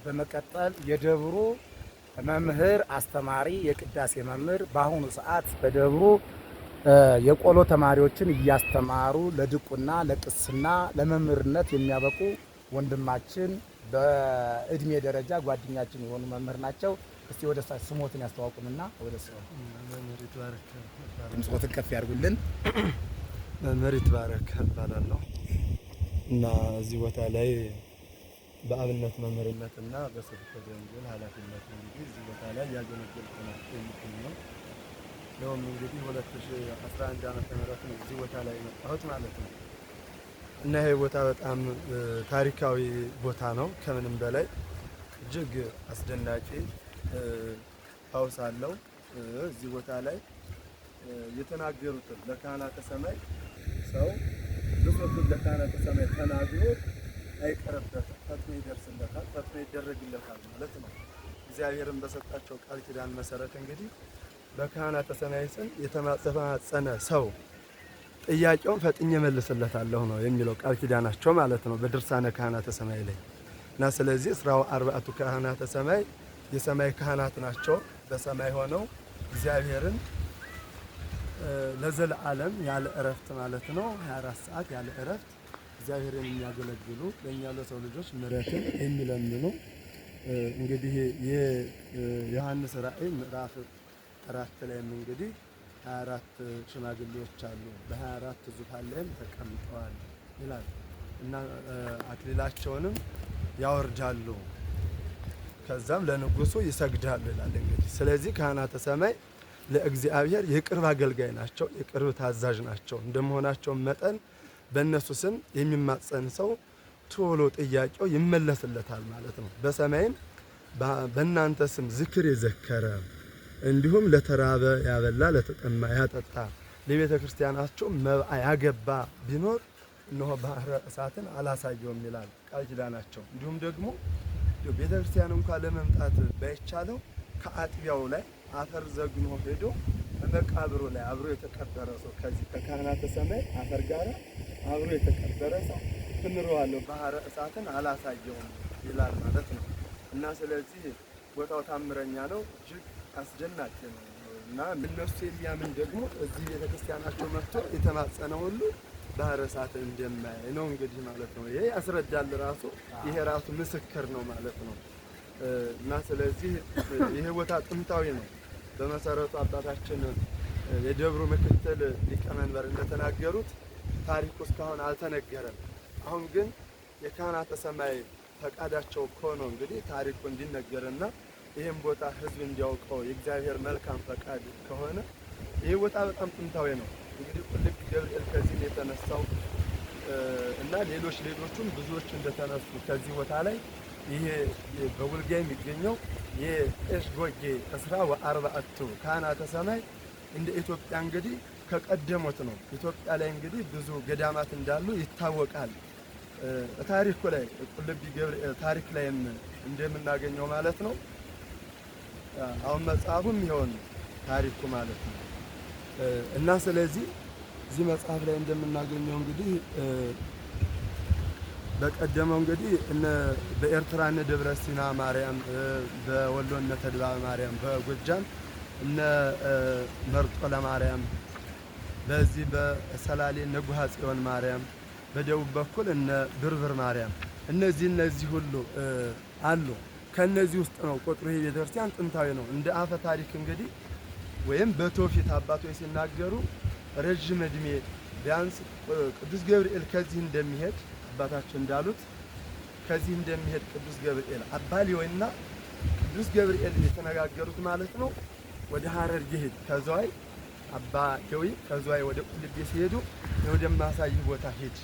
በመቀጠል የደብሩ መምህር አስተማሪ የቅዳሴ መምህር በአሁኑ ሰዓት በደብሩ የቆሎ ተማሪዎችን እያስተማሩ ለድቁና ለቅስና ለመምህርነት የሚያበቁ ወንድማችን በእድሜ ደረጃ ጓደኛችን የሆኑ መምህር ናቸው። እስቲ ወደ ስሞትን ያስተዋውቁንና ወደ መምህር ይትባረክ ድምፅዎትን ከፍ ያድርጉልን። መምህር ይትባረክ እባላለሁ እና እዚህ ቦታ ላይ በአብነት መምህርነትና በስብከተ ወንጌል ኃላፊነት እንግዲህ እዚህ ቦታ ላይ ያገለገልኩ ነው የሚገኘው። ይኸውም እንግዲህ 2011 ዓመተ ምህረት ነው እዚህ ቦታ ላይ የመጣሁት ማለት ነው። እና ይሄ ቦታ በጣም ታሪካዊ ቦታ ነው። ከምንም በላይ እጅግ አስደናቂ ፋውስ አለው። እዚህ ቦታ ላይ የተናገሩትን ለካህናተ ሰማይ ሰው ብሶቱን ለካህናተ ሰማይ ተናግሮ አይቀርበትም፣ ፈጥኖ ይደርስለታል፣ ፈጥኖ ይደረግለታል ማለት ነው። እግዚአብሔርን በሰጣቸው ቃል ኪዳን መሰረት እንግዲህ በካህናተ ሰማይ ስም የተማጸነ ሰው ጥያቄውን ፈጥኜ መልስለታለሁ ነው የሚለው ቃል ኪዳናቸው ማለት ነው በድርሳነ ካህናተ ሰማይ ላይ እና ስለዚህ እስራው አርባዕቱ ካህናተ ሰማይ የሰማይ ካህናት ናቸው። በሰማይ ሆነው እግዚአብሔርን ለዘለዓለም ያለ እረፍት ማለት ነው 24 ሰዓት ያለ እረፍት እግዚአብሔርን የሚያገለግሉ ለእኛ ለሰው ልጆች ምሕረትን የሚለምኑ እንግዲህ የዮሐንስ ራእይ ምዕራፍ 4 ላይም እንግዲህ 24 ሽማግሌዎች አሉ በ24 ዙፋን ላይም ተቀምጠዋል ይላል እና አክሊላቸውንም ያወርዳሉ ከዛም ለንጉሱ ይሰግዳሉ ይላል። እንግዲህ ስለዚህ ካህናተ ሰማይ ለእግዚአብሔር የቅርብ አገልጋይ ናቸው፣ የቅርብ ታዛዥ ናቸው። እንደመሆናቸው መጠን በእነሱ ስም የሚማጸን ሰው ቶሎ ጥያቄው ይመለስለታል ማለት ነው። በሰማይም በእናንተ ስም ዝክር የዘከረ እንዲሁም ለተራበ ያበላ ለተጠማ ያጠጣ ለቤተ ክርስቲያናቸው መብአ ያገባ ቢኖር እነሆ ባህረ እሳትን አላሳየውም ይላል ቃል ኪዳናቸው። እንዲሁም ደግሞ ቤተ ክርስቲያን እንኳን ለመምጣት ባይቻለው ከአጥቢያው ላይ አፈር ዘግኖ ሄዶ በመቃብሩ ላይ አብሮ የተቀበረ ሰው ከዚህ ከካህናተ ሰማይ አፈር ጋር አብሮ የተቀበረ ሰው እንረዋለሁ ባህረ እሳትን አላሳየውም ይላል ማለት ነው። እና ስለዚህ ቦታው ታምረኛ ነው፣ እጅግ አስደናቂ ነው። እና እነሱ የሚያምን ደግሞ እዚህ ቤተክርስቲያናቸው መጥቶ የተማጸነ ሁሉ ባህረ እሳትን እንደማያይ ነው እንግዲህ ማለት ነው። ይሄ ያስረዳል ራሱ፣ ይሄ ራሱ ምስክር ነው ማለት ነው። እና ስለዚህ ይሄ ቦታ ጥንታዊ ነው። በመሰረቱ አባታችን የደብሩ ምክትል ሊቀመንበር እንደተናገሩት ታሪኩ እስካሁን አልተነገረም። አሁን ግን የካህናተ ሰማይ ፈቃዳቸው ሆኖ እንግዲህ ታሪኩ እንዲነገርና ይህም ቦታ ህዝብ እንዲያውቀው የእግዚአብሔር መልካም ፈቃድ ከሆነ ይህ ቦታ በጣም ጥንታዊ ነው። እንግዲህ ቁልቢ ገብርኤል ከዚህ የተነሳው እና ሌሎቹም ብዙዎች እንደተነሱ ከዚህ ቦታ ላይ ይሄ በቡልጋ የሚገኘው የኤሽጎጌ እስራ ወአርባዕቱ ካህናተ ሰማይ እንደ ኢትዮጵያ እንግዲህ ከቀደሙት ነው። ኢትዮጵያ ላይ እንግዲህ ብዙ ገዳማት እንዳሉ ይታወቃል። ታሪኩ ላይ ቁልቢ ገብርኤል ታሪክ ላይም እንደምናገኘው ማለት ነው። አሁን መጽሐፉም ይሆን ታሪኩ ማለት ነው። እና ስለዚህ እዚህ መጽሐፍ ላይ እንደምናገኘው እንግዲህ በቀደመው እንግዲህ በኤርትራ እነ ደብረ ሲና ማርያም፣ በወሎ እነ ተድባበ ማርያም፣ በጎጃም እነ መርጦ ለማርያም፣ በዚህ በሰላሌ እነ ጉሃ ጽዮን ማርያም፣ በደቡብ በኩል እነ ብርብር ማርያም እነዚህ ሁሉ አሉ። ከነዚህ ውስጥ ነው ቁጥሩ። ይሄ ቤተክርስቲያን ጥንታዊ ነው። እንደ አፈ ታሪክ እንግዲህ ወይም በትውፊት አባቶች ሲናገሩ ረጅም እድሜ ቢያንስ ቅዱስ ገብርኤል ከዚህ እንደሚሄድ አባታችን እንዳሉት ከዚህ እንደሚሄድ ቅዱስ ገብርኤል አባ ሊዮይና ቅዱስ ገብርኤል የተነጋገሩት ማለት ነው። ወደ ሐረር ይሄድ ከዝዋይ አባ ሊዮይ ከዝዋይ ወደ ቁልቢ ሲሄዱ ወደ ማሳይ ቦታ ሄድ፣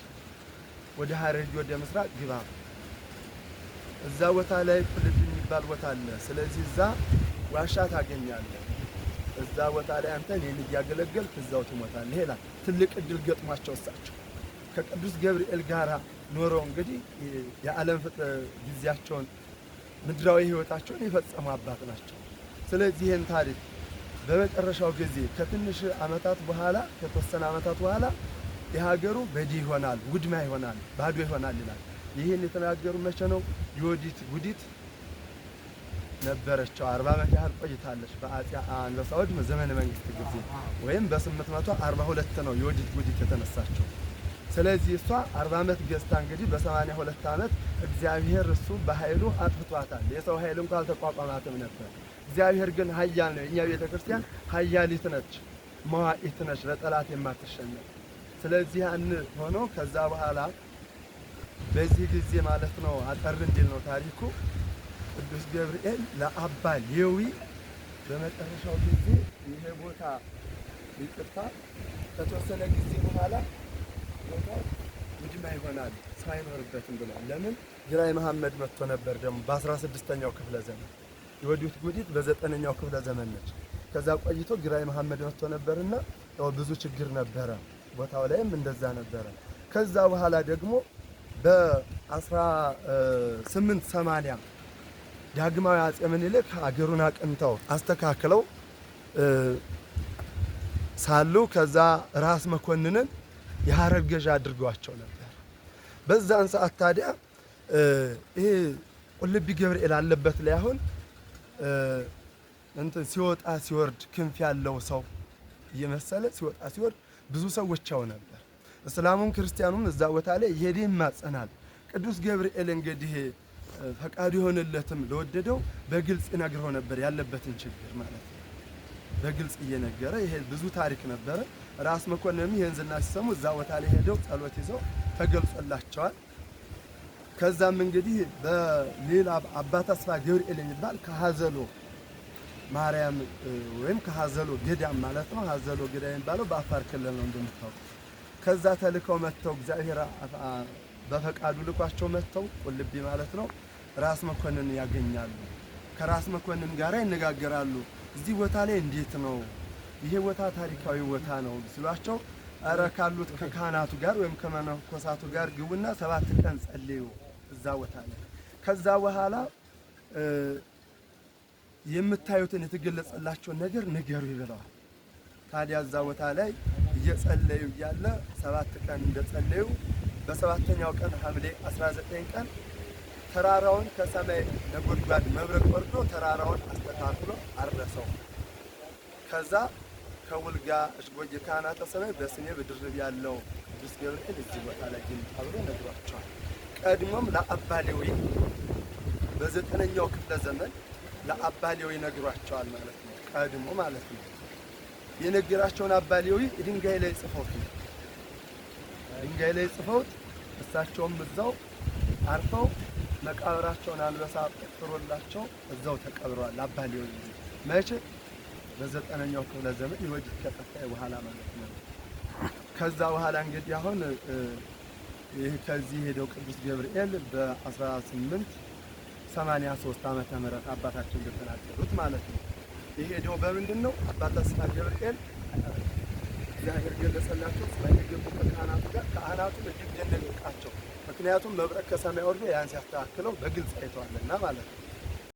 ወደ ሐረር ወደ ምስራቅ ግባ፣ እዛ ቦታ ላይ ቁልቢ የሚባል ቦታ አለ። ስለዚህ እዛ ዋሻ ታገኛለህ፣ እዛ ቦታ ላይ አንተ እኔን እያገለገልክ እዛው ትሞታለህ ይላል። ትልቅ እድል ገጥሟቸው እሳቸው ከቅዱስ ገብርኤል ጋር ኖረው እንግዲህ የዓለም ጊዜያቸውን ምድራዊ ህይወታቸውን የፈጸሙ አባት ናቸው። ስለዚህ ይህን ታሪክ በመጨረሻው ጊዜ ከትንሽ ዓመታት በኋላ ከተወሰነ ዓመታት በኋላ የሀገሩ በዲ ይሆናል፣ ውድማ ይሆናል፣ ባዶ ይሆናል ይላል። ይህን የተናገሩ መቼ ነው? ዮዲት ጉዲት ነበረችው። 40 ዓመት ያህል ቆይታለች በአፄ አንበሳዎች ዘመነ መንግስት ጊዜ ወይም በ842 ነው የወዲት ጉዲት የተነሳችው። ስለዚህ እሷ 40 ዓመት ገዝታ እንግዲህ በ82 ዓመት እግዚአብሔር እሱ በኃይሉ አጥፍቷታል። የሰው ኃይል እንኳን አልተቋቋማትም ነበር። እግዚአብሔር ግን ኃያል ነው። የኛ ቤተክርስቲያን ኃያሊት ነች፣ መዋዕት ነች፣ ለጠላት የማትሸነፍ። ስለዚህ ያን ሆኖ ከዛ በኋላ በዚህ ጊዜ ማለት ነው አጠር እንዲል ነው ታሪኩ። ቅዱስ ገብርኤል ለአባ ሌዊ በመጨረሻው ጊዜ ይሄ ቦታ ይቅርታ ከተወሰነ ጊዜ በኋላ ቦታው ውድማ ይሆናል፣ ሰው አይኖርበትም ብሏል። ለምን? ግራኝ መሐመድ መጥቶ ነበር ደግሞ በ16ኛው ክፍለ ዘመን። የወዲት ጉዲት በ9ኛው ክፍለ ዘመን ነች። ከዛ ቆይቶ ግራኝ መሐመድ መጥቶ ነበርና ያው ብዙ ችግር ነበረ፣ ቦታው ላይም እንደዛ ነበረ። ከዛ በኋላ ደግሞ በ1880 ዳግማዊ አፄ ምኒልክ ሀገሩን አቅንተው አስተካክለው ሳሉ ከዛ ራስ መኮንንን የሐረር ገዥ አድርገዋቸው ነበር። በዛን ሰዓት ታዲያ ይሄ ቁልቢ ገብርኤል አለበት ላይ አሁን እንትን ሲወጣ ሲወርድ ክንፍ ያለው ሰው እየመሰለ ሲወጣ ሲወርድ ብዙ ሰዎች ያው ነበር። እስላሙም ክርስቲያኑም እዛ ቦታ ላይ ይሄድ ይማጸናል። ቅዱስ ገብርኤል እንግዲህ ፈቃዱ የሆነለትም ለወደደው በግልጽ ይነግረው ነበር ያለበትን ችግር ማለት ነው። በግልጽ እየነገረ ይሄ ብዙ ታሪክ ነበረ። ራስ መኮንንም ይሄን ዝና ሲሰሙ እዛ ቦታ ላይ ሄደው ጸሎት ይዘው ተገልጾላቸዋል። ከዛም እንግዲህ በሌላ አባ ተስፋ ገብርኤል የሚባል ከሀዘሎ ማርያም ወይም ከሀዘሎ ገዳም ማለት ነው። ሀዘሎ ገዳም የሚባለው በአፋር ክልል ነው እንደምታውቁት። ከዛ ተልከው መጥተው እግዚአብሔር በፈቃዱ ልኳቸው መጥተው ቁልቢ ማለት ነው ራስ መኮንን ያገኛሉ። ከራስ መኮንን ጋር ይነጋገራሉ። እዚህ ቦታ ላይ እንዴት ነው ይሄ ቦታ ታሪካዊ ቦታ ነው ሲሏቸው፣ ኧረ ካሉት ከካህናቱ ጋር ወይም ከመነኮሳቱ ጋር ግቡና 7 ቀን ጸልዩ እዛ ቦታ ላይ። ከዛ በኋላ የምታዩትን የተገለጸላቸውን ነገር ንገሩ ይብለዋል። ታዲያ እዛ ቦታ ላይ እየጸለዩ እያለ 7 ቀን እንደጸለዩ በ7ኛው ቀን ሐምሌ 19 ቀን ተራራውን ከሰማይ ነጎድጓድ መብረቅ ወርዶ ተራራውን አስተካክሎ አረሰው። ከዛ ከውልጋ እሽጎየ ካህናተ ሰማይ በስሜ በድርብ ያለው ቅዱስ ገብርኤል እዚህ ቦታ ላይ ይምጣ ብሎ ነግሯቸዋል። ቀድሞም ለአባ ሌዊ በ9ኛው ክፍለ ዘመን ለአባ ሌዊ ነግሯቸዋል ማለት ነው። ቀድሞ ማለት ነው የነገራቸውን አባ ሌዊ ድንጋይ ላይ ጽፈውት ድንጋይ ላይ ጽፈውት እሳቸውም እዛው አርፈው መቃብራቸውን አንበሳ ቆፍሮላቸው እዛው ተቀብረዋል። አባ ሌዊ መቼ? በ9ኛው ክፍለ ዘመን የወዲት ከጠፋ በኋላ ማለት ነው። ከዛ በኋላ እንግዲህ አሁን ይህ ከዚህ ሄደው ቅዱስ ገብርኤል በ1883 ዓመተ ምህረት አባታችን እንደተናገሩት ማለት ነው። ይሄ ሄደው በምንድን ነው? አባ ተስፋ ገብርኤል እግዚአብሔር ገለጸላቸው። ስለሚገቡ ከካህናቱ ጋር ካህናቱ እጅግ ደነገጣቸው። ምክንያቱም መብረቅ ከሰማይ ወርዶ ያን ሲያስተካክለው በግልጽ አይተዋልና ማለት ነው።